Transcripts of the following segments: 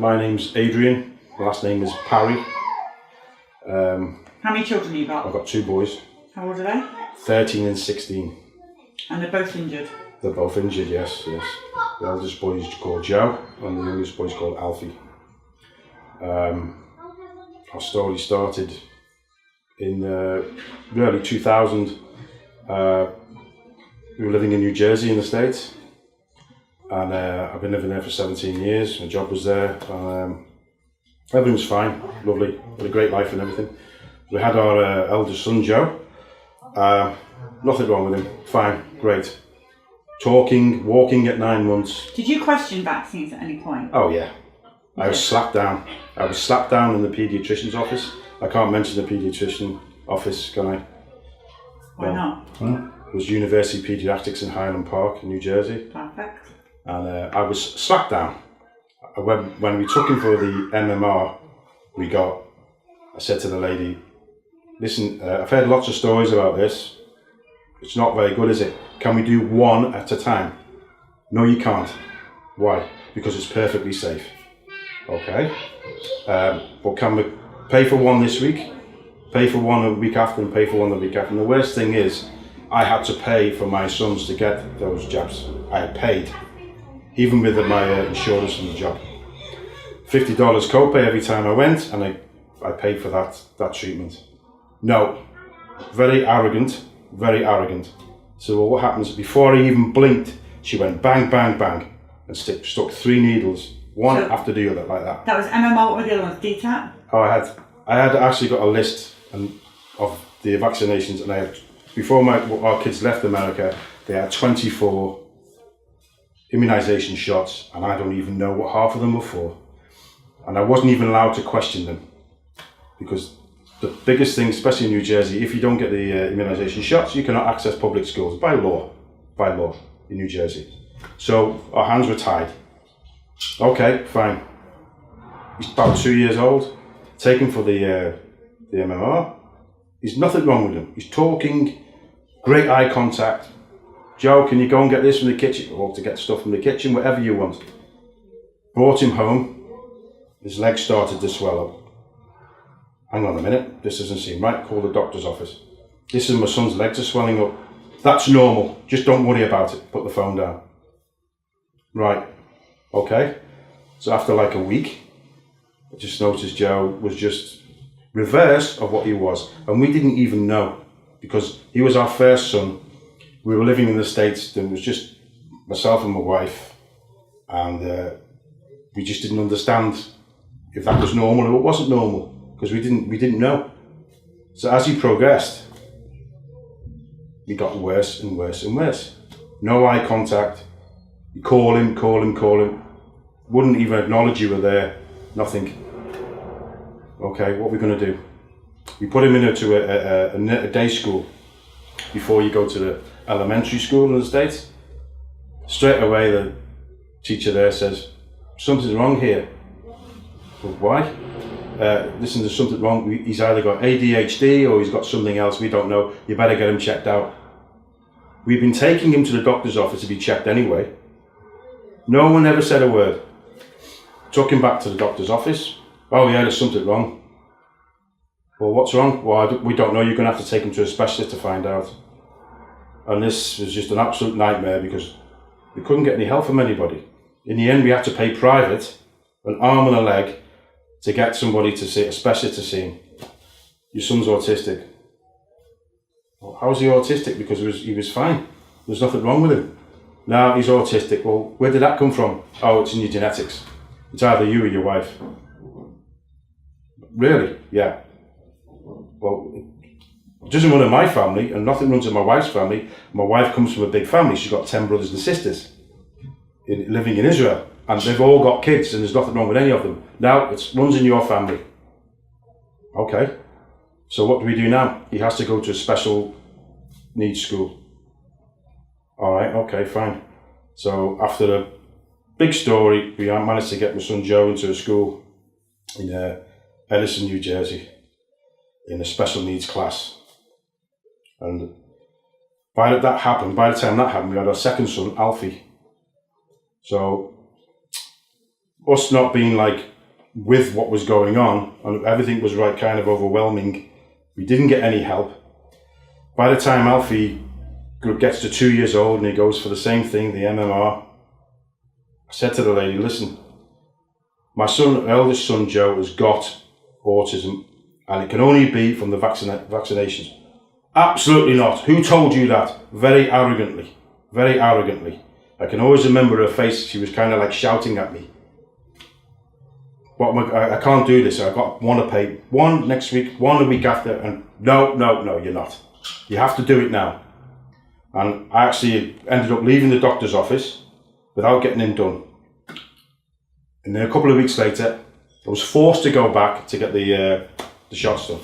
My name's Adrian. My last name is Parry. How many children have you got? I've got 2 boys. How old are they? 13 and 16. And they're both injured? They're both injured, yes. The eldest boy is called Joe and the youngest boy is called Alfie. Our story started in the early 2000. We were living in New Jersey in the States, and I've been living there for 17 years. My job was there. Everything was fine, lovely, had a great life and everything. We had our eldest son, Joe. Nothing wrong with him, fine, great. Talking, walking at 9 months. Did you question vaccines at any point? Oh yeah. I was slapped down. I was slapped down in the paediatrician's office. I can't mention the paediatrician office, can I? Why not? It was University of Pediatrics in Highland Park in New Jersey. Perfect. And I was slapped down. When we took him for the MMR, I said to the lady, listen, I've heard lots of stories about this. It's not very good, is it? Can we do one at a time? No, you can't. Why? Because it's perfectly safe. Okay. But can we pay for one this week, pay for one a week after, and pay for one the week after? And the worst thing is, I had to pay for my sons to get those jabs. I had paid, even with my insurance from the job. $50 copay every time I went, and I paid for that treatment. No, very arrogant, very arrogant. So what happens, before I even blinked, she went bang, bang, bang, and stuck 3 needles, one after the other, like that. That was MMR, what were the other ones? DTaP? Oh, I had actually got a list of the vaccinations, and before our kids left America, they had 24 immunisation shots, and I don't even know what half of them were for. And I wasn't even allowed to question them, because the biggest thing, especially in New Jersey, if you don't get the immunisation shots, you cannot access public schools by law in New Jersey. So our hands were tied. Okay, fine. He's about 2 years old. Take him for the MMR. There's nothing wrong with him. He's talking, great eye contact. Joe, can you go and get this from the kitchen? Or to get stuff from the kitchen, whatever you want. Brought him home. His legs started to swell up. Hang on a minute, this doesn't seem right. Call the doctor's office. This is my son's legs are swelling up. That's normal. Just don't worry about it. Put the phone down. Right. Okay. So after like a week, I just noticed Joe was just reverse of what he was. And we didn't even know, because he was our first son. We were living in the States. There was just myself and my wife. And we just didn't understand if that was normal or it wasn't normal, because we didn't know. So as he progressed, he got worse and worse and worse. No eye contact. You call him. Wouldn't even acknowledge you were there. Nothing. Okay, what are we going to do? We put him into a day school before you go to the elementary school in the States. Straight away, the teacher there says, something's wrong here. Well, why? Listen, there's something wrong. He's either got ADHD or he's got something else. We don't know. You better get him checked out. We've been taking him to the doctor's office to be checked anyway. No one ever said a word. Took him back to the doctor's office. Oh yeah, there's something wrong. Well, what's wrong? Well, we don't know. You're going to have to take him to a specialist to find out. And this was just an absolute nightmare, because we couldn't get any help from anybody. In the end, we had to pay private, an arm and a leg, to get somebody to see, a specialist to see him. Your son's autistic. Well, how's he autistic? Because he was fine. There's nothing wrong with him. Now he's autistic. Well, where did that come from? Oh, it's in your genetics. It's either you or your wife. Really? Yeah. Well, it doesn't run in my family, and nothing runs in my wife's family. My wife comes from a big family. She's got 10 brothers and sisters living in Israel. And they've all got kids, and there's nothing wrong with any of them. Now, it runs in your family. Okay. So what do we do now? He has to go to a special needs school. All right, okay, fine. So after a big story, we managed to get my son Joe into a school in Edison, New Jersey, in a special needs class. And by the time that happened, we had our second son, Alfie. So us not being like with what was going on, and everything was right kind of overwhelming. We didn't get any help. By the time Alfie gets to 2 years old and he goes for the same thing, the MMR, I said to the lady, listen, my eldest son Joe has got autism and it can only be from the vaccinations. Absolutely not. Who told you that? Very arrogantly. Very arrogantly. I can always remember her face. She was kind of like shouting at me. I can't do this. I've got one to pay. One next week, one the week after. And no, you're not. You have to do it now. And I actually ended up leaving the doctor's office without getting him done. And then a couple of weeks later, I was forced to go back to get the shots done.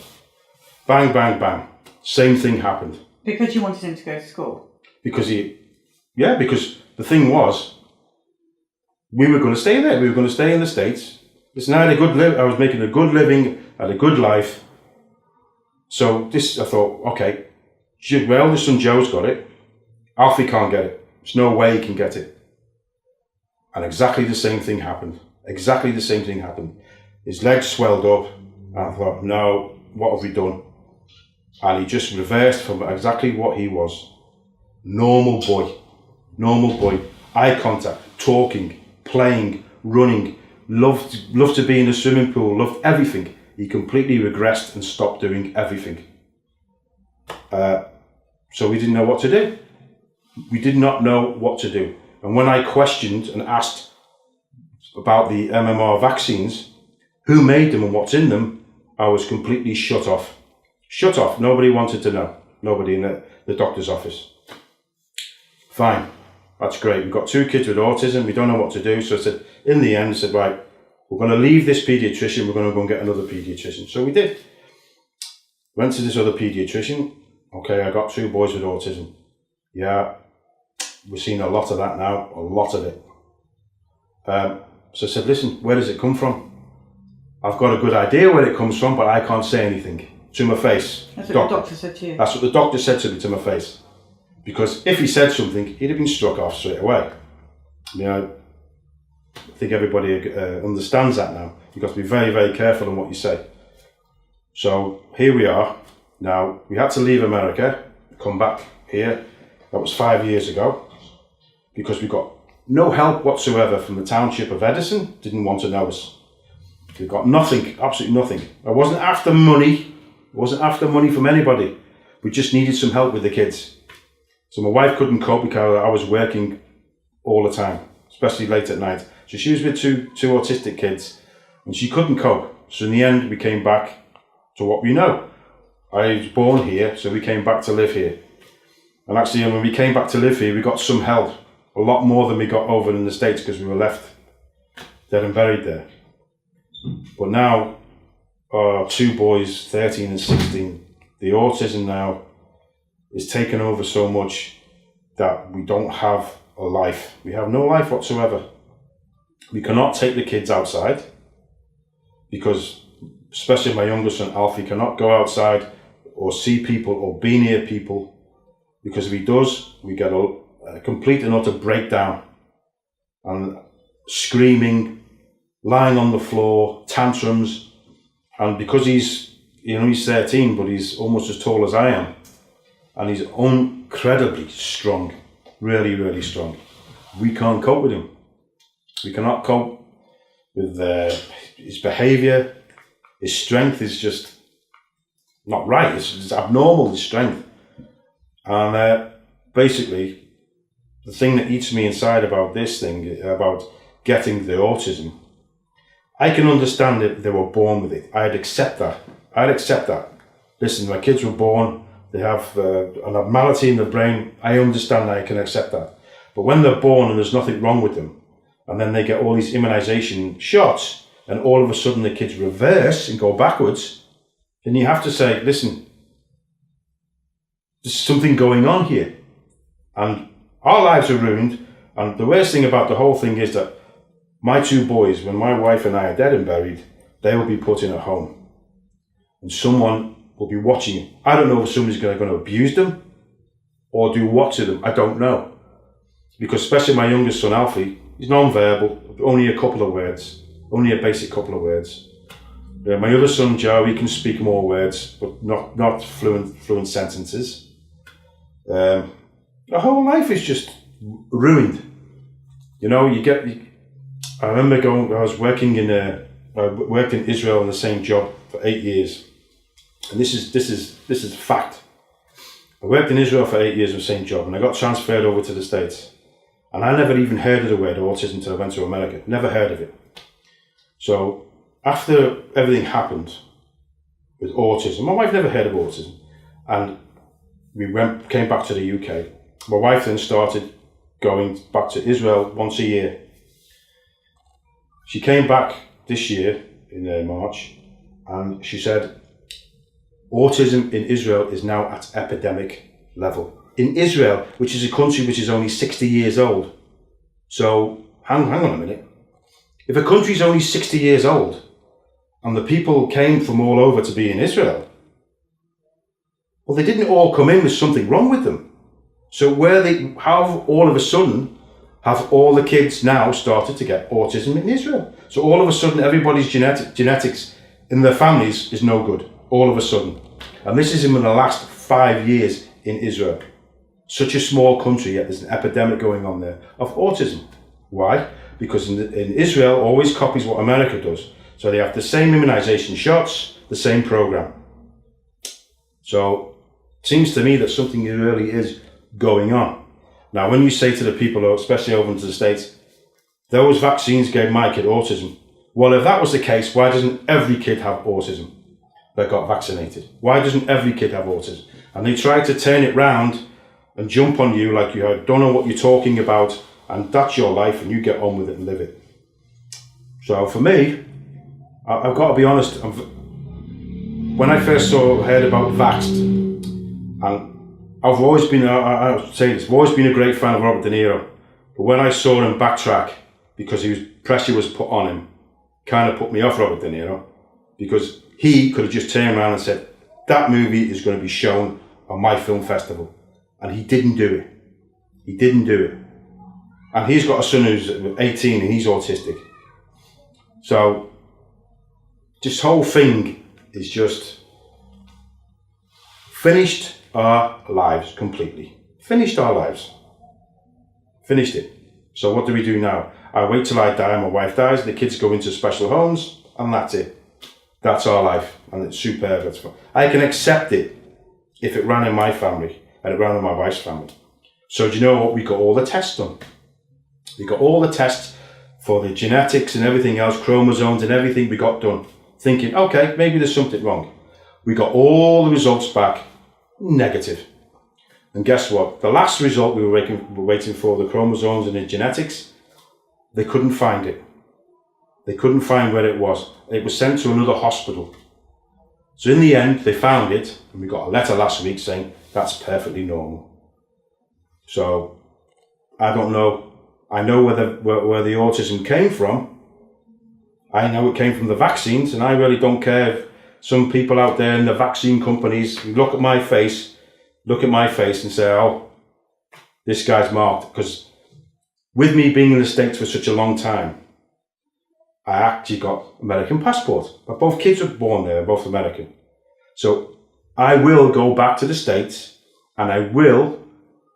Bang, bang, bang. Same thing happened. Because you wanted him to go to school? Because the thing was, we were going to stay there. We were going to stay in the States. Listen, I was making a good living, had a good life. So I thought, okay, my eldest son Joe's got it. Alfie can't get it. There's no way he can get it. And exactly the same thing happened. Exactly the same thing happened. His legs swelled up. And I thought, no, what have we done? And he just reversed from exactly what he was. Normal boy, eye contact, talking, playing, running, loved to be in a swimming pool, loved everything. He completely regressed and stopped doing everything. So we didn't know what to do. We did not know what to do. And when I questioned and asked about the MMR vaccines, who made them and what's in them, I was completely shut off. Shut off. Nobody wanted to know. Nobody in the doctor's office. Fine. That's great. We've got 2 kids with autism. We don't know what to do. So I said, in the end, I said, right, we're going to leave this paediatrician. We're going to go and get another paediatrician. So we did. Went to this other paediatrician. Okay, I got 2 boys with autism. Yeah, we're seeing a lot of that now. A lot of it. So I said, listen, where does it come from? I've got a good idea where it comes from, but I can't say anything to my face. That's what the doctor said to you. That's what the doctor said to me, to my face. Because if he said something, he'd have been struck off straight away. You know, I think everybody understands that now. You've got to be very, very careful on what you say. So here we are. Now, we had to leave America, come back here. That was 5 years ago. Because we got no help whatsoever from the township of Edison. Didn't want to know us. We got nothing, absolutely nothing. I wasn't after money. I wasn't after money from anybody. We just needed some help with the kids. So my wife couldn't cope because I was working all the time, especially late at night. So she was with two autistic kids and she couldn't cope. So in the end, we came back to what we know. I was born here, so we came back to live here. And actually, when we came back to live here, we got some help. A lot more than we got over in the States because we were left dead and buried there. But now, our 2 boys, 13 and 16, the autism now is taken over so much that we don't have a life. We have no life whatsoever. We cannot take the kids outside because, especially my youngest son, Alfie, cannot go outside or see people or be near people because if he does, we get a complete and utter breakdown and screaming, lying on the floor, tantrums, and because he's 13, but he's almost as tall as I am, and he's incredibly strong, really, really strong. We can't cope with him. We cannot cope with his behaviour. His strength is just not right. It's abnormal, his strength. And basically, the thing that eats me inside about this thing, about getting the autism, I can understand if they were born with it. I'd accept that. Listen, my kids were born, they have an abnormality in the brain. I understand that, I can accept that. But when they're born and there's nothing wrong with them, and then they get all these immunization shots, and all of a sudden the kids reverse and go backwards, then you have to say, listen, there's something going on here. And our lives are ruined. And the worst thing about the whole thing is that my 2 boys, when my wife and I are dead and buried, they will be put in a home. And someone will be watching it. I don't know if somebody's going to abuse them or do what to them. I don't know. Because especially my youngest son, Alfie, he's non-verbal, only a couple of words. only a basic couple of words. My other son, Joe, he can speak more words, but not fluent sentences. The whole life is just ruined. You know, I remember I was working I worked in Israel in the same job for 8 years. And this is fact. I worked in Israel for 8 years in the same job, and I got transferred over to the States. And I never even heard of the word autism until I went to America. Never heard of it. So after everything happened with autism, my wife never heard of autism, and we came back to the UK. My wife then started going back to Israel once a year. She came back this year in March, and she said, autism in Israel is now at epidemic level. In Israel, which is a country which is only 60 years old. So, hang on a minute. If a country is only 60 years old, and the people came from all over to be in Israel, well, they didn't all come in with something wrong with them. So how all of a sudden have all the kids now started to get autism in Israel? So all of a sudden everybody's genetics in their families is no good, all of a sudden. And this is in the last 5 years in Israel. Such a small country, yet there's an epidemic going on there of autism. Why? Because in Israel always copies what America does. So they have the same immunization shots, the same program. So it seems to me that something really is going on. Now, when you say to the people, especially over into the States, those vaccines gave my kid autism. Well, if that was the case, why doesn't every kid have autism that got vaccinated? Why doesn't every kid have autism? And they try to turn it round and jump on you like you don't know what you're talking about, and that's your life, and you get on with it and live it. So for me, I've got to be honest, when I first heard about Vaxxed, and I've always been, I'll say this, I've always been a great fan of Robert De Niro, but when I saw him backtrack because pressure was put on him, kind of put me off Robert De Niro, because he could have just turned around and said, that movie is going to be shown on my film festival. And he didn't do it. He didn't do it. And he's got a son who's 18 and he's autistic. So this whole thing is just finished our lives completely. Finished our lives. Finished it. So what do we do now? I wait till I die, my wife dies, the kids go into special homes, and that's it. That's our life, and it's superb. It's fun. I can accept it if it ran in my family and it ran in my wife's family. So do you know what? We got all the tests done. We got all the tests for the genetics and everything else, chromosomes and everything we got done. Thinking, okay, maybe there's something wrong. We got all the results back, negative. And guess what? The last result we were waiting for, the chromosomes and the genetics, they couldn't find it. They couldn't find where it was. It was sent to another hospital. So in the end, they found it, and we got a letter last week saying that's perfectly normal. So I don't know. I know where the autism came from. I know it came from the vaccines, and I really don't care if some people out there in the vaccine companies look at my face and say, oh, this guy's marked. Because with me being in the States for such a long time, I actually got American passport. But both kids were born there, both American. So I will go back to the States, and I will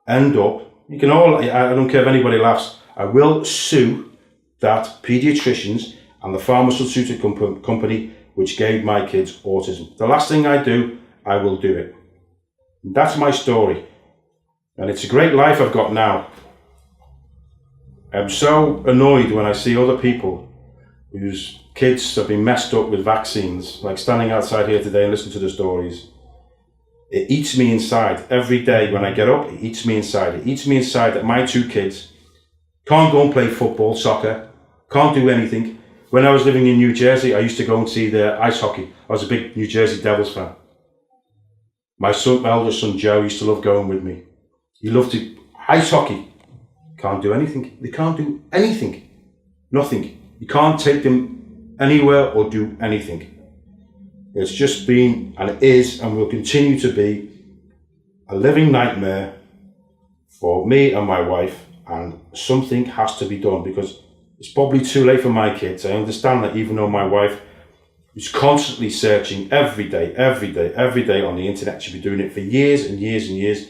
end up, I don't care if anybody laughs, I will sue that pediatricians and the pharmaceutical company which gave my kids autism. The last thing I do, I will do it. That's my story. And it's a great life I've got now. I'm so annoyed when I see other people whose kids have been messed up with vaccines, like standing outside here today and listening to the stories. It eats me inside. Every day when I get up, it eats me inside. It eats me inside that my two kids can't go and play football, soccer, can't do anything. When I was living in New Jersey, I used to go and see the ice hockey. I was a big New Jersey Devils fan. My eldest son, Joe, used to love going with me. He loved to ice hockey. Can't do anything. They can't do anything. Nothing. You can't take them anywhere or do anything. It's just been, and it is, and will continue to be, a living nightmare for me and my wife, and something has to be done because It's probably too late for my kids. I understand that, even though my wife is constantly searching every day on the internet. She's been doing it for years and years and years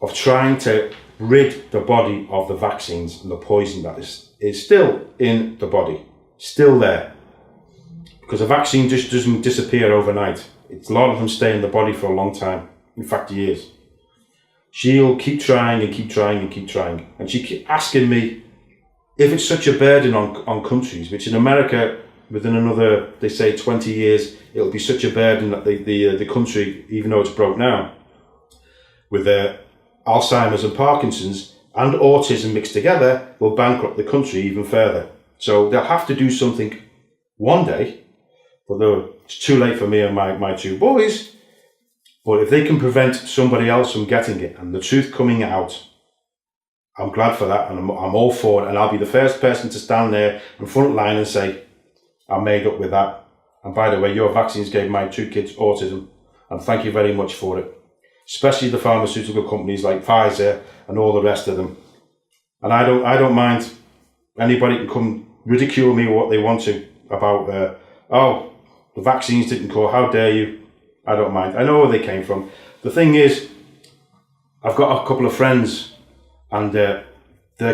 of trying to rid the body of the vaccines and the poison that is still in the body, still there. Because a vaccine just doesn't disappear overnight. A lot of them stay in the body for a long time, in fact years. She'll keep trying and keep trying and keep trying. And she keeps asking me if it's such a burden on countries, which in America, within another, they say 20 years, it'll be such a burden that the country, even though it's broke now, with Alzheimer's and Parkinson's and autism mixed together, will bankrupt the country even further. So they'll have to do something one day, although it's too late for me and my two boys. But if they can prevent somebody else from getting it and the truth coming out, I'm glad for that, and I'm all for it. And I'll be the first person to stand there in front line and say, I'm made up with that. And by the way, your vaccines gave my two kids autism, and thank you very much for it. Especially the pharmaceutical companies like Pfizer and all the rest of them. And I don't mind. Anybody can come ridicule me what they want to about, the vaccines didn't cause, how dare you? I don't mind. I know where they came from. The thing is, I've got a couple of friends and their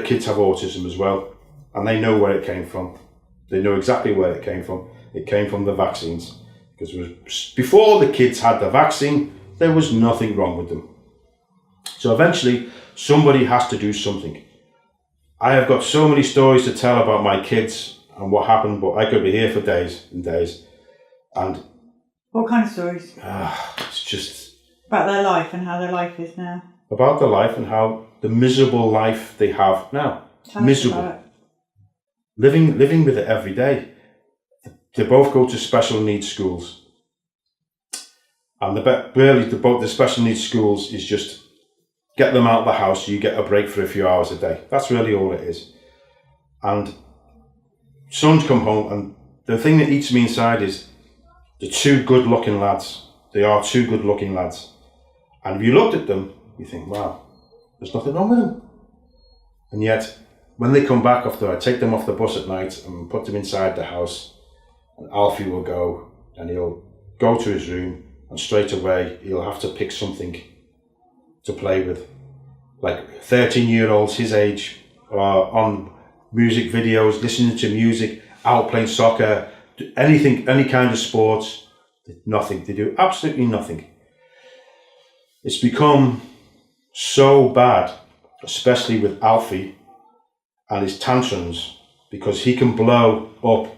kids have autism as well. And they know where it came from. They know exactly where it came from. It came from the vaccines. Because it was, before the kids had the vaccine, there was nothing wrong with them. So eventually, somebody has to do something. I have got so many stories to tell about my kids and what happened, but I could be here for days and days. And what kind of stories? It's just about their life and how their life is now. About their life and how the miserable life they have now. Tell miserable. Us about it. Living with it every day. They both go to special needs schools. And the special needs schools is just get them out of the house so you get a break for a few hours a day. That's really all it is. And sons come home, and the thing that eats me inside is the two good-looking lads. They are two good-looking lads. And if you looked at them, you think, wow, there's nothing wrong with them. And yet, when they come back after I take them off the bus at night and put them inside the house, and Alfie will go, and he'll go to his room, and straight away he'll have to pick something to play with. Like 13-year-olds his age are on music videos, listening to music, out playing soccer, anything, any kind of sports. Nothing. They do absolutely nothing. It's become so bad, especially with Alfie and his tantrums, because he can blow up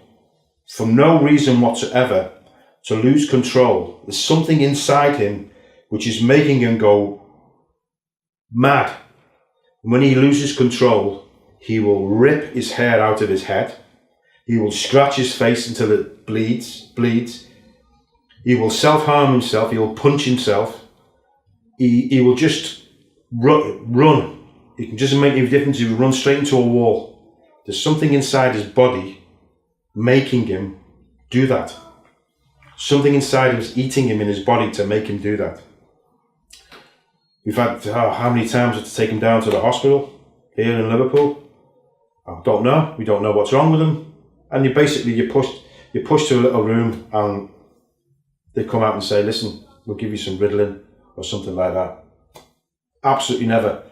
for no reason whatsoever, to lose control. There's something inside him which is making him go mad. When he loses control, he will rip his hair out of his head. He will scratch his face until it bleeds. He will self-harm himself. He will punch himself. He will just run. It doesn't make any difference. He will run straight into a wall. There's something inside his body making him do that. Something inside him is eating him in his body to make him do that. We've had, how many times had to take him down to the hospital here in Liverpool? I don't know. We don't know what's wrong with him. And you're pushed to a little room, and they come out and say, listen, we'll give you some Ritalin or something like that. Absolutely never,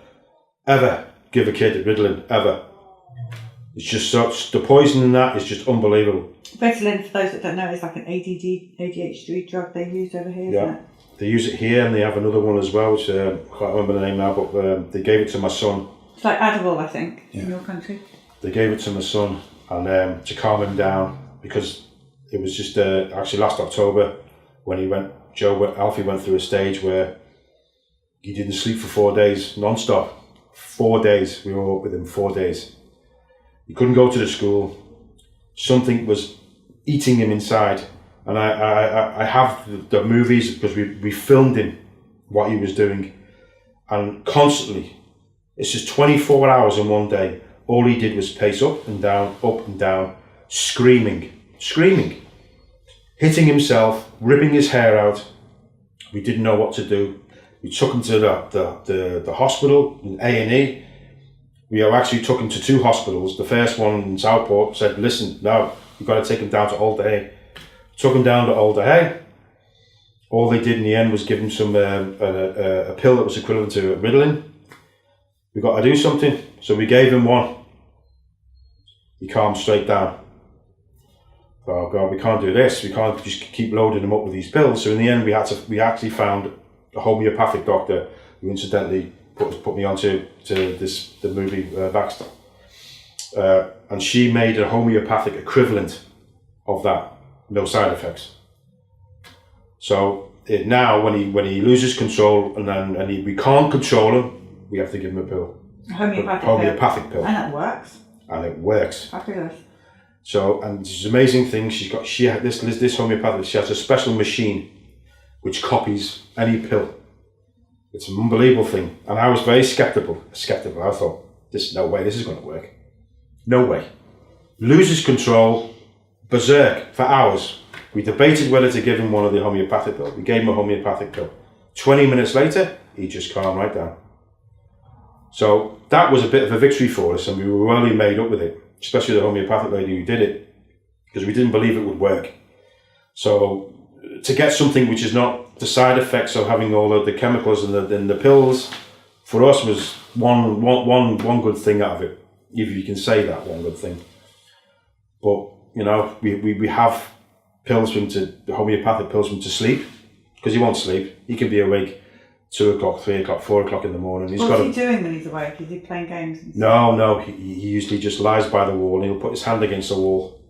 ever give a kid Ritalin, ever. It's just such, the poison in that is just unbelievable. Ritalin, for those that don't know, is like an ADHD drug they use over here, isn't it? They use it here, and they have another one as well, which I can't remember the name now, but they gave it to my son. It's like Adderall, I think, in your country. They gave it to my son, and to calm him down, because it was just actually last October when Alfie went through a stage where he didn't sleep for 4 days non-stop. 4 days, we were up with him 4 days. He couldn't go to the school. Something was eating him inside. And I have the movies, because we filmed him, what he was doing. And constantly, it's just 24 hours in one day. All he did was pace up and down, screaming, hitting himself, ripping his hair out. We didn't know what to do. We took him to the hospital, in A&E. We actually took him to 2 hospitals. The first one in Southport said, listen, no, you've got to take him down to Alder Hey. Took him down to Alder Hey. All they did in the end was give him some a pill that was equivalent to Ritalin. We got to do something. So we gave him one. He calmed straight down. Oh God, we can't do this. We can't just keep loading him up with these pills. So in the end, we actually found a homeopathic doctor who incidentally put me onto the movie Baxter, and she made a homeopathic equivalent of that, no side effects. So now when he loses control we can't control him, we have to give him a pill, homeopathic pill, and it works. And it works. Fabulous. So, and it's an amazing thing. She had this homeopathic. She has a special machine which copies any pill. It's an unbelievable thing. And I was very skeptical. I thought, no way, this is going to work. No way. Loses control, berserk for hours. We debated whether to give him one of the homeopathic pills. We gave him a homeopathic pill. 20 minutes later, he just calmed right down. So that was a bit of a victory for us, and we were really made up with it, especially the homeopathic lady who did it, because we didn't believe it would work. So to get something which is not the side effects of having all of the chemicals in the pills, for us was one good thing out of it, if you can say that, one good thing. But you know, we have pills for him the homeopathic pills for him to sleep, because he won't sleep. He can be awake 2 o'clock, 3 o'clock, 4 o'clock in the morning. What's he doing when he's awake? Is he playing games? And no. He usually just lies by the wall, and he'll put his hand against the wall,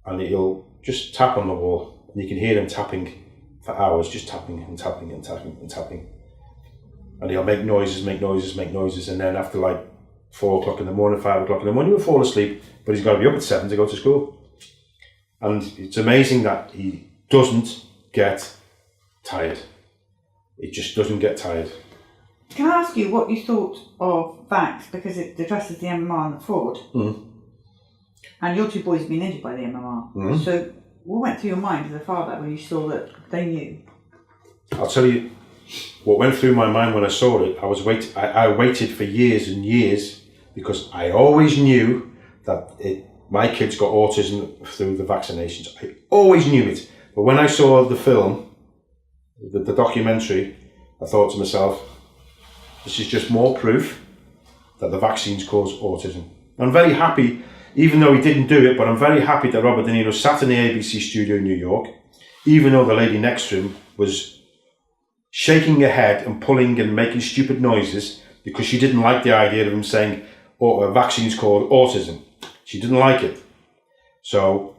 and he'll just tap on the wall, and you can hear him tapping for hours, just tapping and tapping and tapping and tapping. And he'll make noises, and then after like 4 o'clock in the morning, 5 o'clock in the morning, he'll fall asleep, but he's got to be up at 7 to go to school. And it's amazing that he doesn't get tired. It just doesn't get tired. Can I ask you what you thought of Vax, because it addresses the MMR and the fraud? Mm. And your 2 boys have been injured by the MMR. Mm. So what went through your mind as a father when you saw that they knew? I'll tell you what went through my mind when I saw it. I waited for years and years, because I always knew that my kids got autism through the vaccinations. I always knew it. But when I saw the film, the documentary, I thought to myself, this is just more proof that the vaccines cause autism. I'm very happy, even though he didn't do it, but I'm very happy that Robert De Niro sat in the ABC studio in New York, even though the lady next to him was shaking her head and pulling and making stupid noises because she didn't like the idea of him saying vaccines cause autism. She didn't like it. So,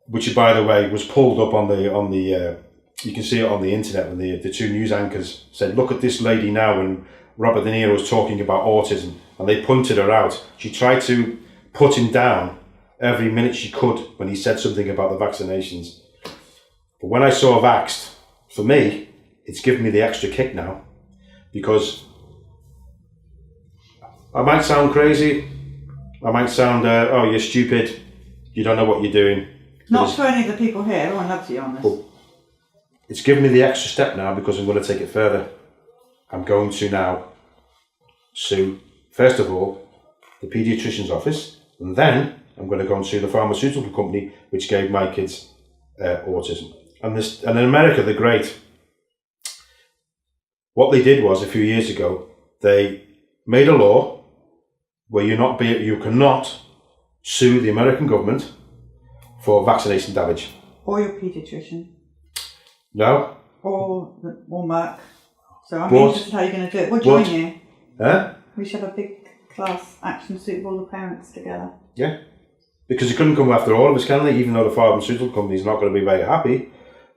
which by the way was pulled up on the you can see it on the internet when the 2 news anchors said, look at this lady now when Robert De Niro was talking about autism, and they pointed her out. She tried to put him down every minute she could when he said something about the vaccinations. But when I saw Vaxxed, for me, it's given me the extra kick now, because I might sound crazy, I might sound, oh, you're stupid, you don't know what you're doing. Not for any of the people here, everyone loves you on this. But it's given me the extra step now, because I'm going to take it further. I'm going to now sue, first of all, the paediatrician's office, and then I'm going to go and sue the pharmaceutical company which gave my kids autism. And in America, they're great. What they did was, a few years ago, they made a law where you cannot sue the American government for vaccination damage. Or your paediatrician. No. Or Merck. So I'm interested how you're going to do it. We'll join you. Huh? We should have a big class action suit with all the parents together. Yeah. Because they couldn't come after all of us, can they? Even though the pharmaceutical company's not going to be very happy.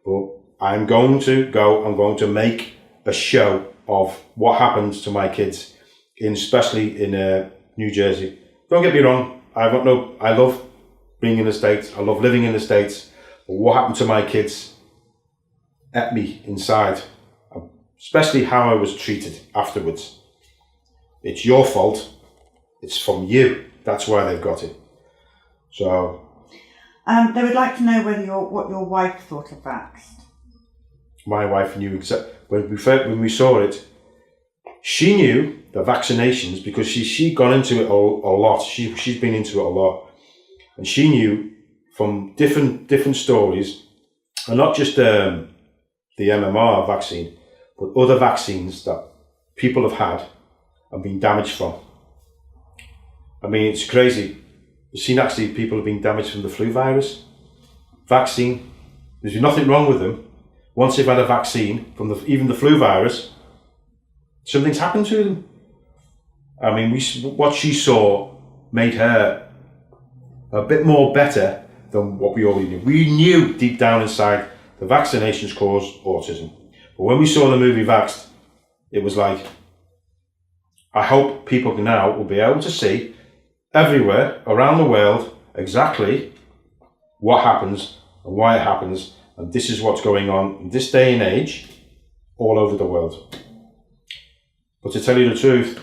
But I'm going to make a show of what happens to my kids, especially in New Jersey. Don't get me wrong. I love being in the States. I love living in the States. But what happened to my kids ate me inside. Especially how I was treated afterwards. It's your fault. It's from you. That's why they've got it. So. They would like to know what your wife thought of Vaxxed. My wife knew exactly when we saw it. she knew the vaccinations because she'd gone into it a lot. She's been into it a lot, and she knew from different stories, and not just the MMR vaccine, but other vaccines that people have had and been damaged from. I mean, it's crazy. We've seen actually people have been damaged from the flu virus vaccine. There's nothing wrong with them. Once they've had a vaccine from even the flu virus, something's happened to them. I mean, what she saw made her a bit more better than what we already knew. We knew deep down inside the vaccinations cause autism. But when we saw the movie Vaxxed, it was like, I hope people now will be able to see everywhere around the world exactly what happens and why it happens, and this is what's going on in this day and age all over the world. But to tell you the truth,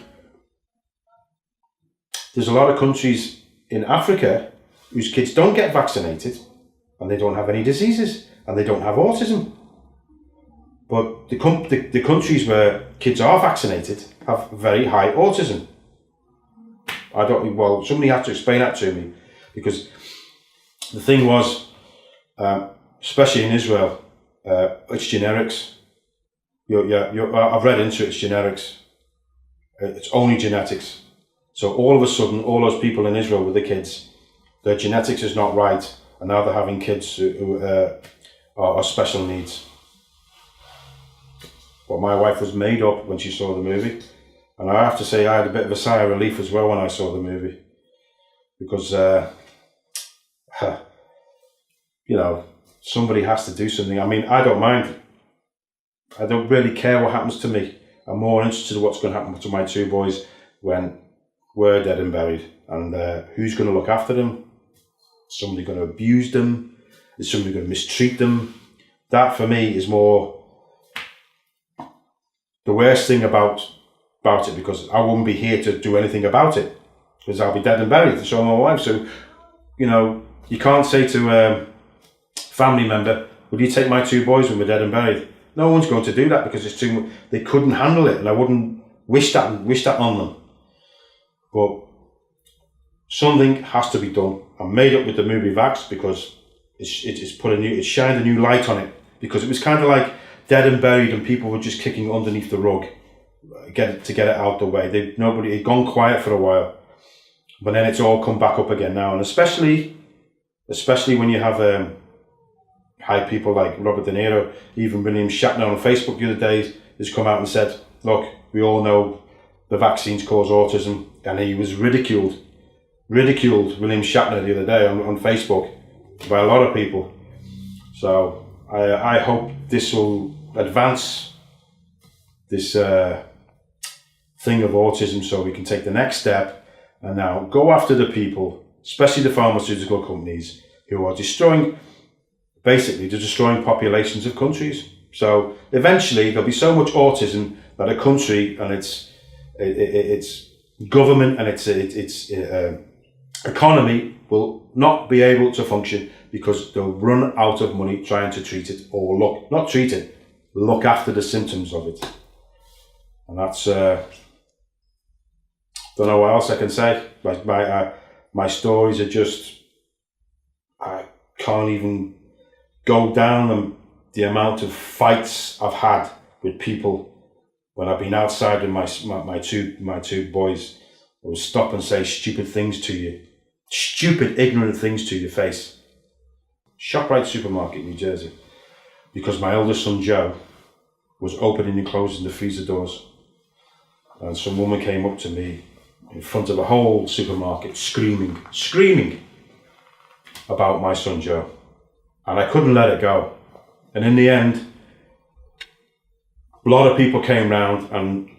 there's a lot of countries in Africa whose kids don't get vaccinated and they don't have any diseases and they don't have autism. But the countries where kids are vaccinated have very high autism. Somebody had to explain that to me, because the thing was, especially in Israel, it's genetics. I've read into it, it's genetics. It's only genetics. So all of a sudden, all those people in Israel with the kids, their genetics is not right, and now they're having kids who are special needs. But my wife was made up when she saw the movie, and I have to say I had a bit of a sigh of relief as well when I saw the movie, because somebody has to do something. I mean, I don't mind. I don't really care what happens to me. I'm more interested in what's going to happen to my two boys when we're dead and buried, and who's going to look after them. Is somebody going to abuse them? Is somebody going to mistreat them? That for me is more the worst thing about it, because I wouldn't be here to do anything about it, because I'll be dead and buried, and so am my wife. So, you can't say to a family member, "Will you take my two boys when we're dead and buried?" No one's going to do that, because it's too. They couldn't handle it, and I wouldn't wish that on them. But something has to be done. I'm made up with the movie Vax, because it's shined a new light on it, because it was kind of like dead and buried, and people were just kicking underneath the rug, to get it out the way. It had gone quiet for a while, but then it's all come back up again now, and especially when you have high people like Robert De Niro, even William Shatner on Facebook the other day has come out and said, "Look, we all know the vaccines cause autism," and he was ridiculed William Shatner the other day on Facebook by a lot of people. So I hope this will advance this thing of autism, so we can take the next step and now go after the people, especially the pharmaceutical companies, who are destroying populations of countries. So eventually there'll be so much autism that a country and its government and its economy will not be able to function, because they'll run out of money trying to treat it, or look after the symptoms of it. And that's don't know what else I can say. My stories are just, I can't even go down the amount of fights I've had with people when I've been outside with my two boys. I will stop and say stupid things to you, stupid ignorant things to your face. ShopRite supermarket in New Jersey, because my eldest son Joe was opening and closing the freezer doors, and some woman came up to me in front of a whole supermarket screaming about my son Joe, and I couldn't let it go. And in the end, a lot of people came round, and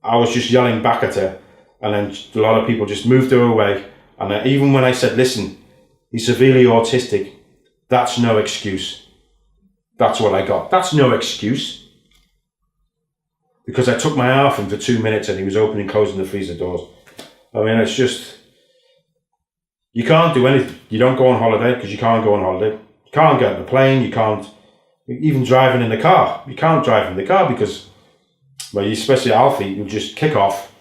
I was just yelling back at her, and then a lot of people just moved her away. And even when I said, "Listen, he's severely autistic," that's no excuse. That's what I got. That's no excuse. Because I took my eye off him for 2 minutes and he was opening and closing the freezer doors. I mean, it's just, you can't do anything. You don't go on holiday because you can't go on holiday. You can't get on the plane. You can't, even driving in the car. You can't drive in the car because Well, especially Alfie, you'll just kick off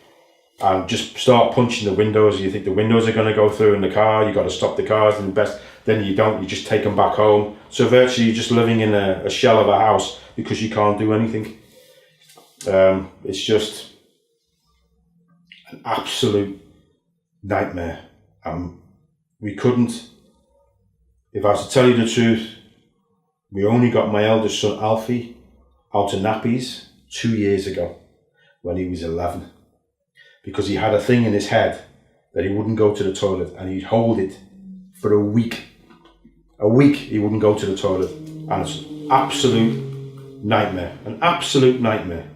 and just start punching the windows. You think the windows are going to go through in the car, you've got to stop the cars, and then you don't, you just take them back home. So virtually you're just living in a shell of a house because you can't do anything. It's just an absolute nightmare. We couldn't, if I was to tell you the truth, we only got my eldest son Alfie out of nappies 2 years ago when he was 11, because he had a thing in his head that he wouldn't go to the toilet, and he'd hold it for a week. A week he wouldn't go to the toilet, and it's an absolute nightmare. An absolute nightmare.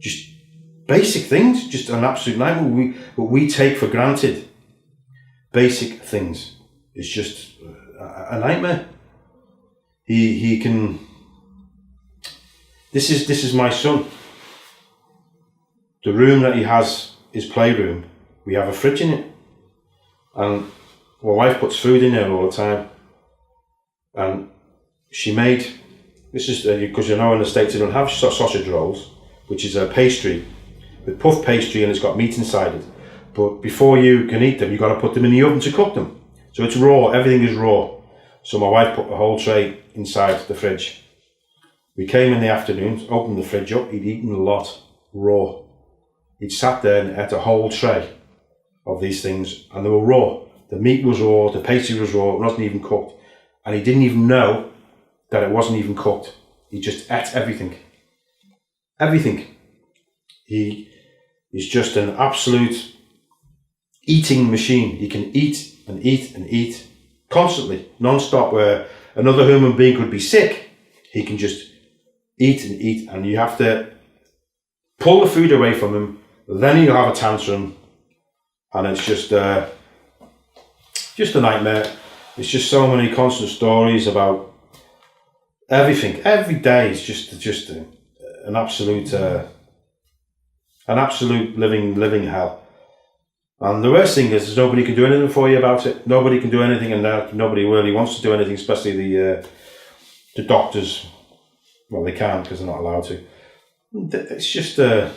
Just basic things, just an absolute nightmare. What we take for granted, basic things, it's just a nightmare. He can. This is my son. The room that he has, his playroom, we have a fridge in it, and my wife puts food in there all the time. And she made, this is because in the States they don't have sausage rolls, which is a pastry with puff pastry, and it's got meat inside it. But before you can eat them, you've got to put them in the oven to cook them. So it's raw, everything is raw. So my wife put the whole tray inside the fridge. We came in the afternoon, opened the fridge up, he'd eaten a lot raw. He'd sat there and ate a whole tray of these things, and they were raw. The meat was raw, the pastry was raw, it wasn't even cooked. And he didn't even know that it wasn't even cooked. He just ate everything. Everything. He is just an absolute eating machine. He can eat and eat and eat constantly, non-stop, where another human being could be sick. He can just eat and eat, and you have to pull the food away from him, then he'll have a tantrum, and it's just a nightmare. It's just so many constant stories about everything. Every day is just an absolute living hell. And the worst thing is nobody can do anything for you about it. Nobody can do anything, and nobody really wants to do anything, especially the doctors. Well, they can't because they're not allowed to. It's just. Are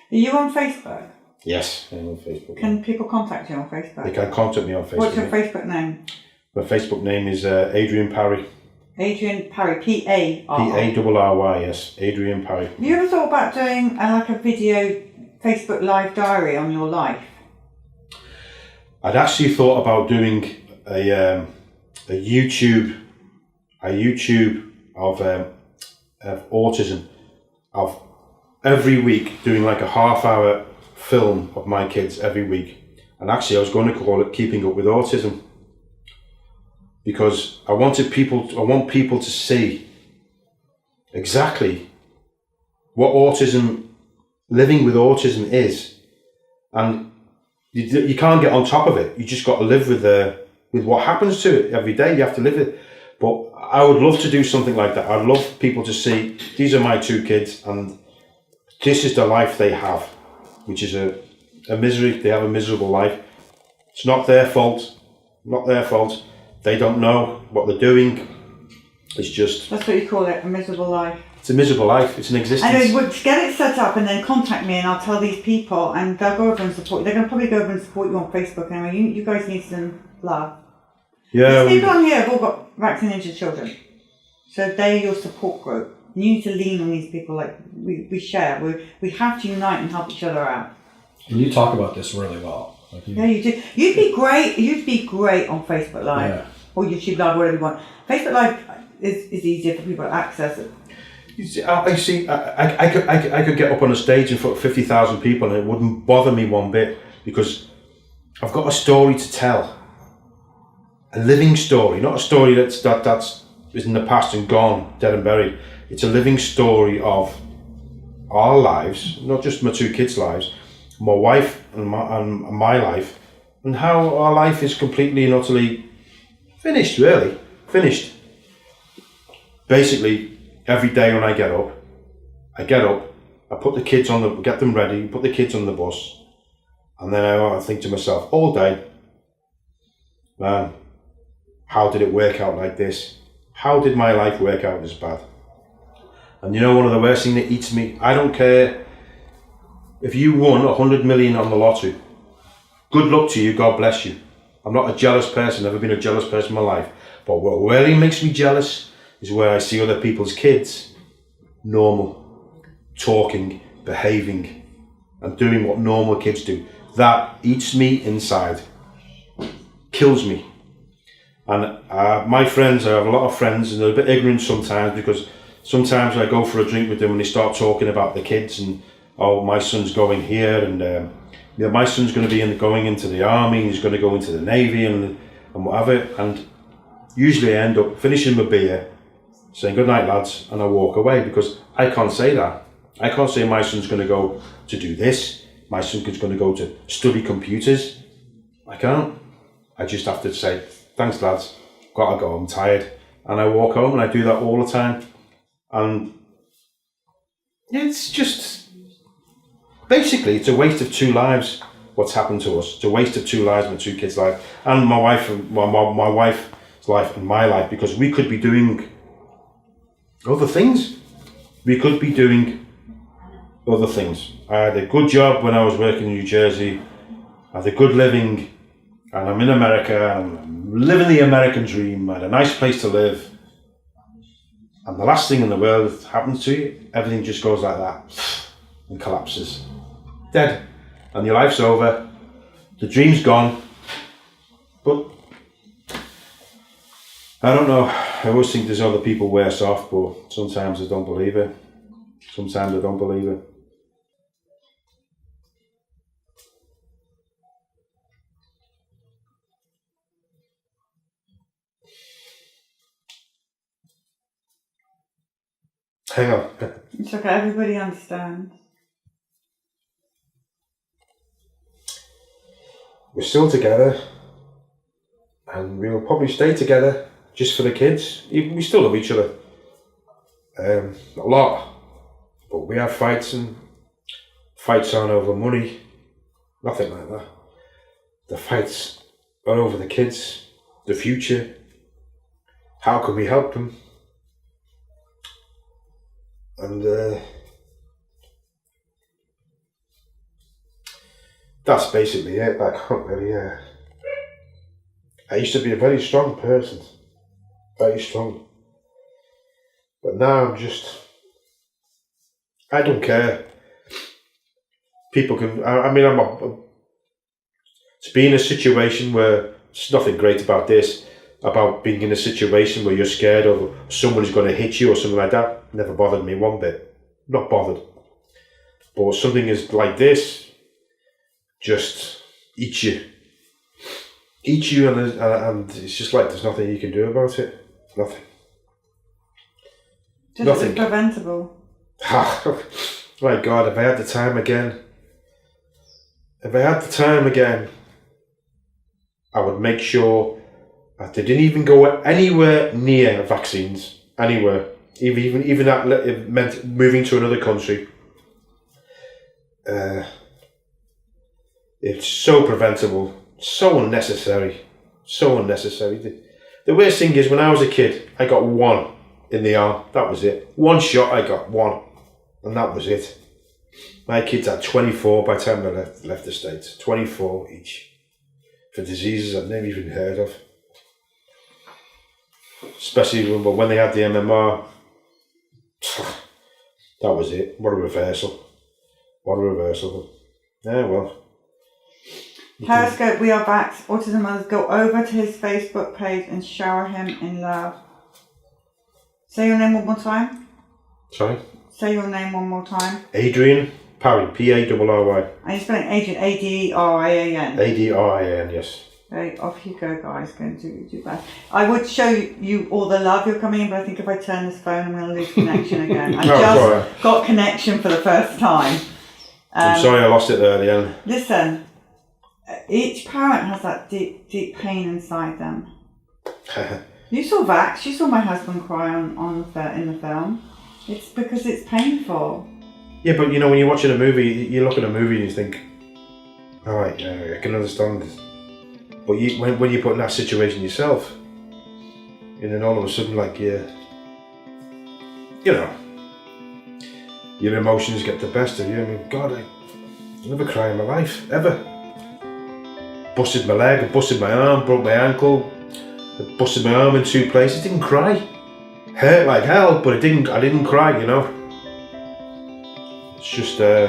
you on Facebook? Yes, I'm on Facebook. Can people contact you on Facebook? They can contact me on Facebook. What's your Facebook name? My Facebook name is Adrian Parry. Adrian Parry, P-A-R-R. P-A-R-R-Y, yes, Adrian Parry. Have you ever thought about doing like a video Facebook live diary on your life? I'd actually thought about doing a YouTube of autism, of every week doing like a half-hour film of my kids every week, and actually I was going to call it Keeping Up with Autism, because I want people to see exactly what living with autism is, and you can't get on top of it. You just got to live with what happens to it every day. You have to live it. But I would love to do something like that. I'd love people to see, these are my two kids, and this is the life they have, which is a misery. They have a miserable life. It's not their fault. Not their fault. They don't know what they're doing. It's just... That's what you call it, a miserable life. It's a miserable life. It's an existence. And we'll get it set up and then contact me, and I'll tell these people, and they'll go over and support you. They're going to probably go over and support you on Facebook anyway. You guys need some love. Yeah. These people on here have all got vaccinated children. So they're your support group. You need to lean on these people, like we share. We have to unite and help each other out. And you talk about this really well. Yeah, you do. You'd be great on Facebook Live or YouTube Live, whatever you want. Facebook Live is easier for people to access it. I could get up on a stage in front of 50,000 people and it wouldn't bother me one bit, because I've got a story to tell. A living story, not a story that's in the past and gone, dead and buried. It's a living story of our lives, not just my two kids' lives, my wife and my life, and how our life is completely and utterly finished, really. Finished. Basically, every day when I get up, I put the kids get them ready, put the kids on the bus, and then I think to myself all day, man, how did it work out like this? How did my life work out this bad? And you know, one of the worst things that eats me, I don't care if you won 100 million on the lottery, good luck to you, God bless you. I'm not a jealous person, never been a jealous person in my life. But what really makes me jealous is where I see other people's kids normal, talking, behaving, and doing what normal kids do. That eats me inside, kills me. And my friends, I have a lot of friends, and they're a bit ignorant sometimes, because sometimes I go for a drink with them and they start talking about the kids and, oh, my son's going here, and my son's going to be going into the army, he's going to go into the navy and whatever. And usually I end up finishing my beer, saying good night lads, and I walk away, because I can't say that. I can't say my son's going to go to do this, my son's going to go to study computers. I can't. I just have to say, thanks lads, gotta go, I'm tired. And I walk home, and I do that all the time. And it's just, basically, it's a waste of 2 lives, what's happened to us. It's a waste of 2 lives, my 2 kids' life, and my wife's life and my life, because we could be doing other things. We could be doing other things. I had a good job when I was working in New Jersey. I had a good living, and I'm in America, and I'm living the American dream. I had a nice place to live. And the last thing in the world that happens to you, everything just goes like that and collapses. Dead. And your life's over. The dream's gone. But I don't know. I always think there's other people worse off, but sometimes I don't believe it. Sometimes I don't believe it. Hang on. It's okay, everybody understands. We're still together, and we'll probably stay together just for the kids. We still love each other a lot, but we have fights, and fights aren't over money, nothing like that. The fights are over the kids, the future. How can we help them? And that's basically it. I can't really. I used to be a very strong person, very strong, but now I'm just. I don't care. People can. I'm to be in a situation where it's nothing great about this. About being in a situation where you're scared of someone's going to hit you or something like that, never bothered me one bit. Not bothered. But something is like this, just eats you. Eats you, and it's just like there's nothing you can do about it. Nothing. Just Nothing. preventable. My God, if I had the time again, I would make sure that they didn't even go anywhere near vaccines, anywhere. Even that it meant moving to another country. It's so preventable, so unnecessary. The worst thing is, when I was a kid, I got 1 in the arm. That was it. 1 shot, I got 1, and that was it. My kids had 24 by the time they left the States. 24 each for diseases I've never even heard of. Especially when they had the MMR. That was it. What a reversal. Yeah, well. Periscope, we are back. Autism Mothers, go over to his Facebook page and shower him in love. Say your name one more time. Sorry? Say your name one more time. Adrian Parry, P-A-R-R-Y. And you're spelling Adrian, A-D-R-I-A-N. A-D-R-I-A-N, yes. Okay, off you go, guys. Going to do that. I would show you all the love you're coming in, but I think if I turn this phone, I'm going to lose connection again. I just got connection for the first time. I'm sorry I lost it there at the end. Listen, each parent has that deep, deep pain inside them. You saw Vax. You saw my husband cry in the film. It's because it's painful. Yeah, but when you're watching a movie, you look at a movie and you think, all right, I can understand this. But when you put in that situation yourself, and then all of a sudden, like your emotions get the best of you. I mean, God, Never cry in my life, ever. Busted my leg, I busted my arm, broke my ankle, I busted my arm in 2 places, didn't cry. Hurt like hell, but I didn't cry, you know. It's just, I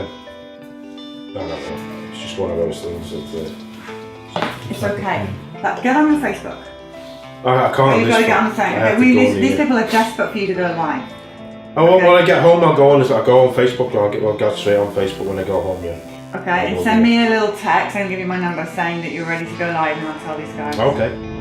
don't know, it's just one of those things that... It's okay. But get on Facebook. I can't. You've got to get on the phone. Okay, these people are desperate for you to go live. Oh, well, when I get home, I'll go on Facebook. I'll get straight on Facebook when I go home, yeah. Okay, and send me a little text and give you my number saying that you're ready to go live and I'll tell these guys. Okay.